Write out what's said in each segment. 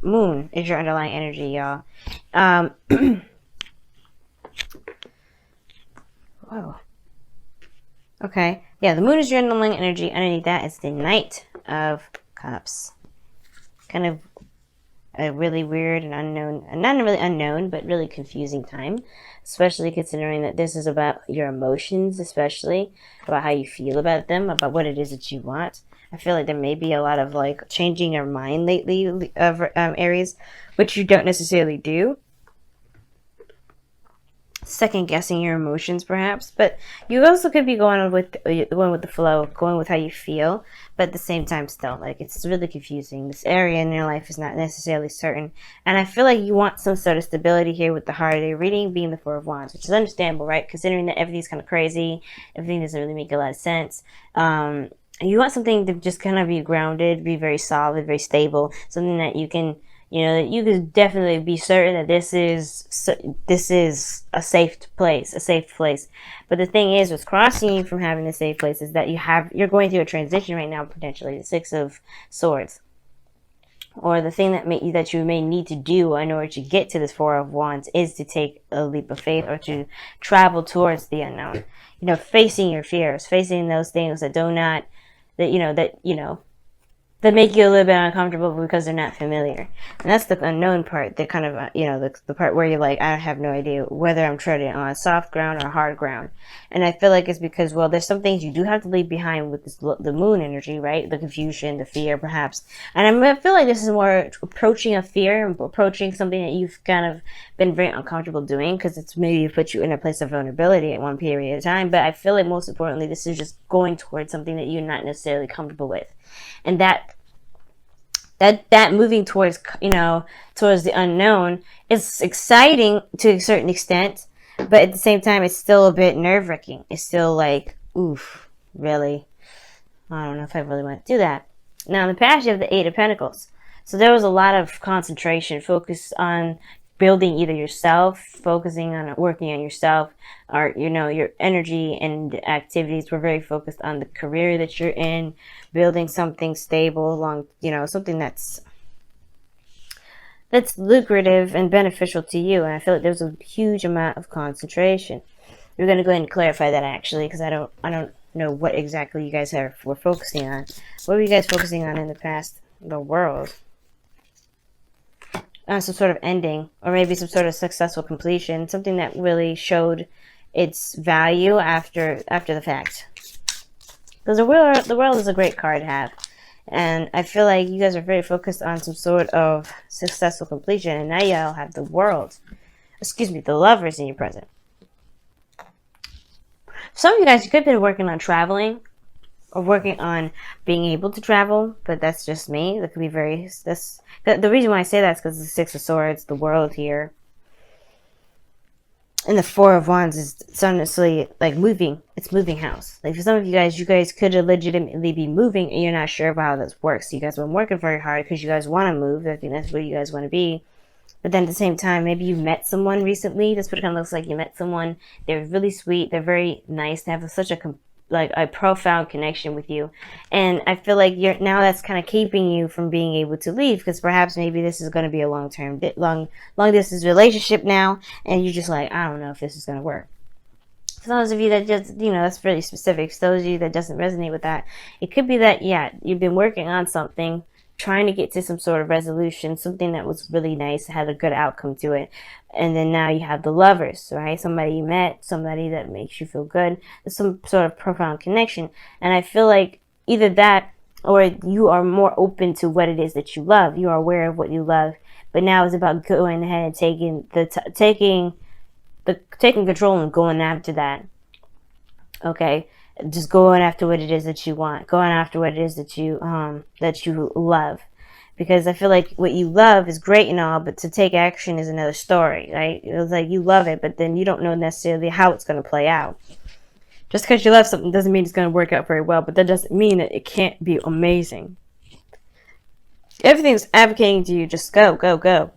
moon is your underlying energy, y'all. Whoa. Okay. Yeah, the moon is your underlying energy. Underneath that is the Knight of Cups. Kind of a really weird and unknown, not really unknown, but really confusing time, especially considering that this is about your emotions, especially about how you feel about them, about what it is that you want. I feel like there may be a lot of like changing your mind lately of Aries, which you don't necessarily do. Second guessing your emotions, perhaps, but you also could be going with the flow, going with how you feel, but at the same time, still like it's really confusing. This area in your life is not necessarily certain, and I feel like you want some sort of stability here with the holiday reading being the Four of Wands, which is understandable, right? Considering that everything's kind of crazy, everything doesn't really make a lot of sense. You want something to just kind of be grounded, be very solid, very stable, something that you can, you know, you could definitely be certain that this is a safe place. But the thing is, what's crossing you from having a safe place is that you're going through a transition right now, potentially the Six of Swords, or the thing that you may need to do in order to get to this Four of Wands is to take a leap of faith or to travel towards the unknown. You know, facing your fears, facing those things that do not, that make you a little bit uncomfortable because they're not familiar. And that's the unknown part, the kind of, the part where you're like, I have no idea whether I'm treading on soft ground or hard ground. And I feel like it's because, well, there's some things you do have to leave behind with the moon energy, right? The confusion, the fear, perhaps. And I feel like this is more approaching a fear, approaching something that you've kind of been very uncomfortable doing because it's maybe put you in a place of vulnerability at one period of time. But I feel like most importantly, this is just going towards something that you're not necessarily comfortable with. And that moving towards, towards the unknown is exciting to a certain extent, but at the same time, it's still a bit nerve-wracking. It's still like, oof, really? I don't know if I really want to do that. Now, in the past, you have the Eight of Pentacles. So there was a lot of concentration, focus on building either yourself, focusing on working on yourself, or, your energy and activities were very focused on the career that you're in, building something stable along, something that's lucrative and beneficial to you. And I feel like there's a huge amount of concentration. We're going to go ahead and clarify that actually, because I don't know what exactly you guys were focusing on. What were you guys focusing on in the past? The world. Some sort of ending, or maybe some sort of successful completion, something that really showed its value after the fact. Because the world is a great card to have, and I feel like you guys are very focused on some sort of successful completion, and now y'all have the Lovers in your present. Some of you guys, you could have been working on traveling, or working on being able to travel, but that's just me. That could be the reason why I say that is because the Six of Swords, the world here, and the Four of Wands is honestly like moving. It's moving house. Like for some of you guys could legitimately be moving, and you're not sure about how this works. So you guys have been working very hard because you guys want to move. I think that's where you guys want to be. But then at the same time, maybe you met someone recently. That's what it kind of looks like. You met someone. They're really sweet. They're very nice. They have such a profound connection with you, and I feel like now that's kind of keeping you from being able to leave, because perhaps maybe this is going to be a long distance relationship now, and you're just like, I don't know if this is going to work. For those of you that just, that's really specific. For those of you that doesn't resonate with that, it could be that, you've been working on something, trying to get to some sort of resolution, something that was really nice, had a good outcome to it. And then now you have the Lovers, right? Somebody you met, somebody that makes you feel good. There's some sort of profound connection. And I feel like either that, or you are more open to what it is that you love. You are aware of what you love. But now it's about going ahead and taking control and going after that. Okay? Just going after what it is that you want, going after what it is that you love, because I feel like what you love is great and all, but to take action is another story, right? It's like you love it, but then you don't know necessarily how it's going to play out. Just because you love something doesn't mean it's going to work out very well, but that doesn't mean that it can't be amazing. Everything's advocating to you, just go.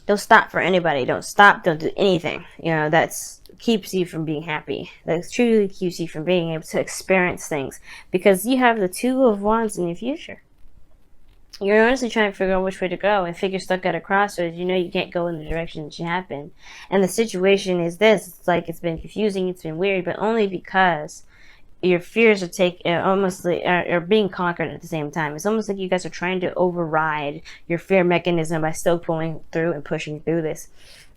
Don't stop for anybody. Don't stop. Don't do anything. That's keeps you from being happy. That truly keeps you from being able to experience things. Because you have the Two of Wands in your future. You're honestly trying to figure out which way to go, and think you're stuck at a crossroads. You know you can't go in the direction that you have been. And the situation is this. It's like it's been confusing, it's been weird, but only because your fears are being conquered at the same time. It's almost like you guys are trying to override your fear mechanism by still going through and pushing through this.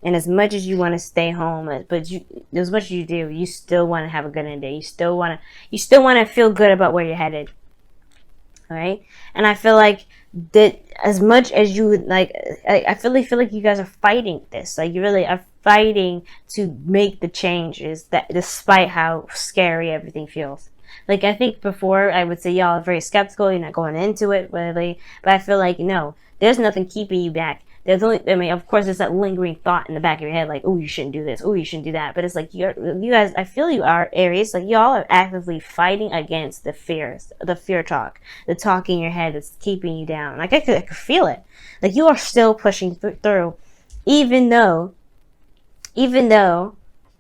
And as much as you want to stay home, but as much as you do, you still want to have a good end day. You still want to feel good about where you're headed. All right, and I feel like that as much as you would like, I feel like you guys are fighting this. Like you really are fighting to make the changes that, despite how scary everything feels. Like I think before I would say y'all are very skeptical. You're not going into it really, but I feel like no, there's nothing keeping you back. There's only, I mean, of course, there's that lingering thought in the back of your head, like, oh, you shouldn't do this, oh, you shouldn't do that. But it's like you guys, I feel you are Aries, like y'all are actively fighting against the fears, the fear talk, the talk in your head that's keeping you down. Like I could feel it. Like you are still pushing through, even though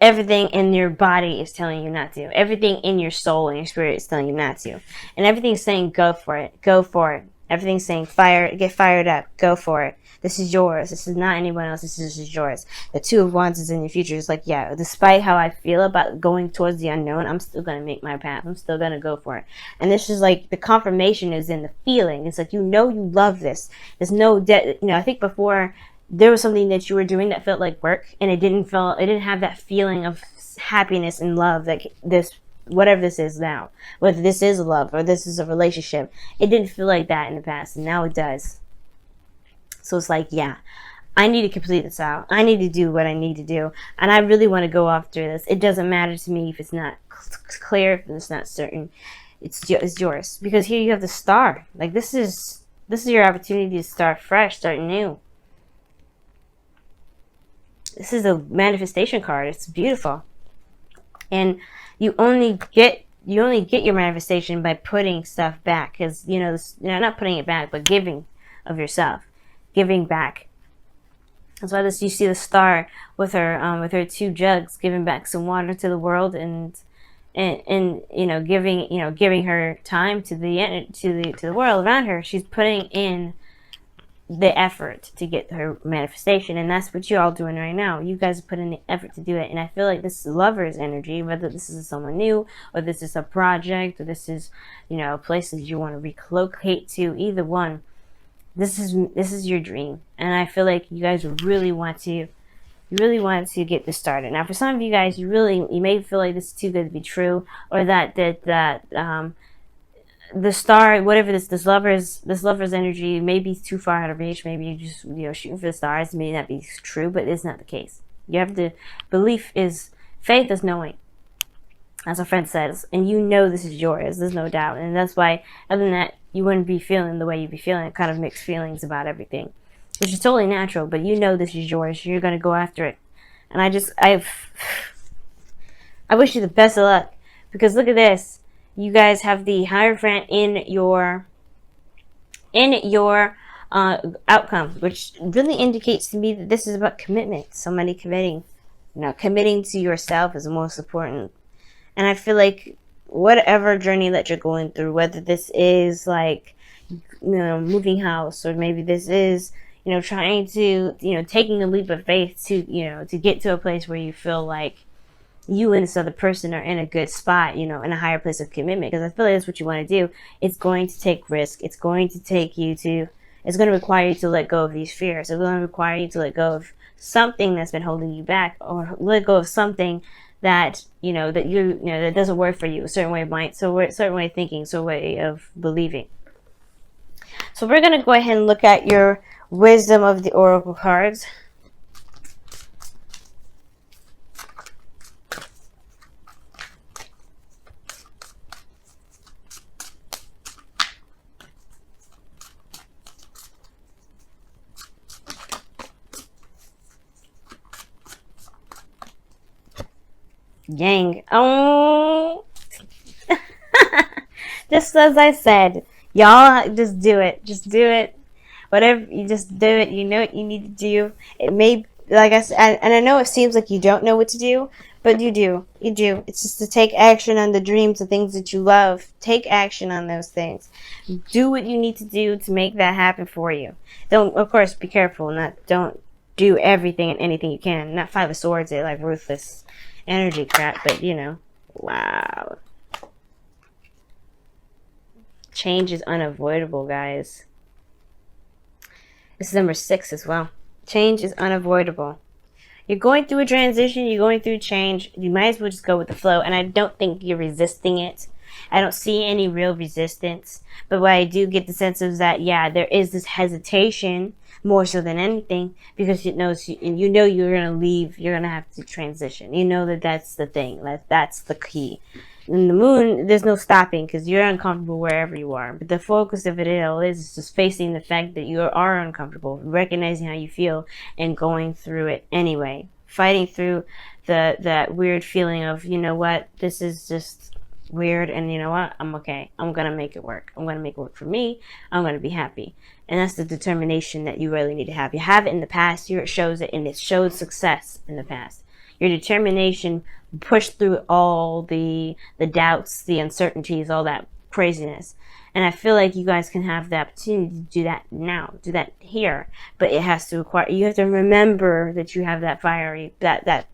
everything in your body is telling you not to, everything in your soul and your spirit is telling you not to, and everything's saying go for it, go for it. Everything's saying get fired up, go for it. This is yours. This is not anyone else. This is yours. The Two of Wands is in your future. It's like, yeah, despite how I feel about going towards the unknown, I'm still going to make my path. I'm still going to go for it. And this is like, the confirmation is in the feeling. It's like, you love this. There's no debt. I think before there was something that you were doing that felt like work, and it didn't have that feeling of happiness and love that this, whatever this is now, whether this is love or this is a relationship, it didn't feel like that in the past, and now it does. So it's like, yeah, I need to complete this out. I need to do what I need to do, and I really want to go after this. It doesn't matter to me if it's not clear, if it's not certain. It's yours, because here you have the Star. Like this is your opportunity to start fresh, start new. This is a manifestation card. It's beautiful, and you only get your manifestation by putting stuff back, because not putting it back, but giving of yourself, giving back. That's why you see the Star with her two jugs, giving back some water to the world, and giving her time to the world around her. She's putting in the effort to get her manifestation, and that's what you're all doing right now. You guys put in the effort to do it, and I feel like this is Lover's energy, whether this is someone new, or this is a project, or this is a place that you want to relocate to. Either one, this is your dream, and I feel like you guys really want to get this started. Now, for some of you guys, you may feel like this is too good to be true, or that the Star, whatever this lover's energy may be too far out of reach. Maybe you just shooting for the stars. It may not be true, but it's not the case. You have to faith is knowing, as a friend says, and this is yours. There's no doubt, and that's why, other than that, you wouldn't be feeling the way you be feeling. Kind of mixed feelings about everything, which is totally natural. But this is yours. You're gonna go after it, and I wish you the best of luck, because look at this. You guys have the Hierophant in your outcome, which really indicates to me that this is about commitment. Somebody committing. Committing to yourself is the most important. And I feel like whatever journey that you're going through, whether this is like, moving house, or maybe this is, trying to, taking a leap of faith to, to get to a place where you feel like you and this other person are in a good spot, in a higher place of commitment. Because I feel like that's what you want to do. It's going to take risk. It's going to require you to let go of these fears. It's going to require you to let go of something that's been holding you back, or let go of something that, that doesn't work for you. A certain way of mind, a certain way of thinking, a certain way of believing. So we're going to go ahead and look at your wisdom of the Oracle cards. Yang. Oh. Just as I said, y'all, just do it. Just do it. Whatever, you just do it. You know what you need to do. It may, like I said, and I know it seems like you don't know what to do, But you do. You do. It's just to take action on the dreams, the things that you love. Take action on those things. Do what you need to do to make that happen for you. Don't, of course, be careful. Don't do everything and anything you can. Not Five of Swords, like ruthless energy crap, but you know. Wow. Change is unavoidable, guys. This is number 6 as well. Change is unavoidable. You're going through a transition. You're going through change. You might as well just go with the flow. And I don't think you're resisting it. I don't see any real resistance. But what I do get the sense is that, yeah, there is this hesitation more so than anything, because you know you're going to leave. You're going to have to transition. You know that's the thing. That's the key. In the moon, there's no stopping because you're uncomfortable wherever you are. But the focus of it all is just facing the fact that you are uncomfortable, recognizing how you feel, and going through it anyway. Fighting through that weird feeling of, you know what, this is just weird, and you know what, I'm okay. I'm going to make it work. I'm going to make it work for me. I'm going to be happy. And that's the determination that you really need to have. You have it in the past. Here it shows it, and it showed success in the past. Your determination pushed through all the doubts, the uncertainties, all that craziness. And I feel like you guys can have the opportunity to do that now, do that here. But it has to require, you have to remember that you have that fiery, that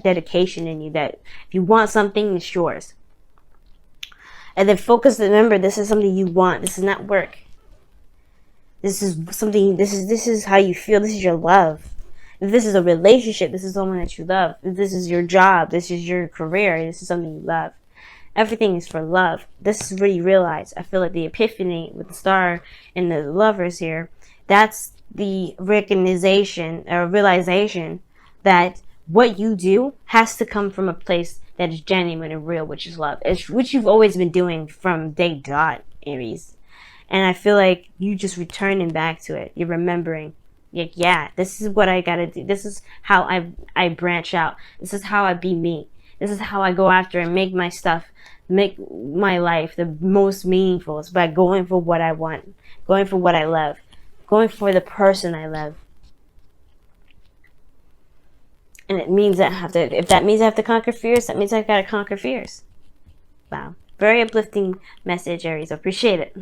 dedication in you, that if you want something, it's yours. And then focus, remember, this is something you want. This is not work. This is something, this is how you feel. This is your love. If this is a relationship, this is someone that you love. If this is your job, this is your career, this is something you love. Everything is for love. This is what you realize. I feel like the epiphany with the star and the lovers here, that's the recognition or realization that what you do has to come from a place that is genuine and real, which is love. It's which you've always been doing from day dot, Aries. And I feel like you just returning back to it. You're remembering. Like, yeah, this is what I gotta do. This is how I branch out. This is how I be me. This is how I go after and make my stuff, make my life the most meaningful. It's by going for what I want, going for what I love, going for the person I love. And it means that I have to, if that means I have to conquer fears, that means I've got to conquer fears. Wow. Very uplifting message, Aries. I appreciate it.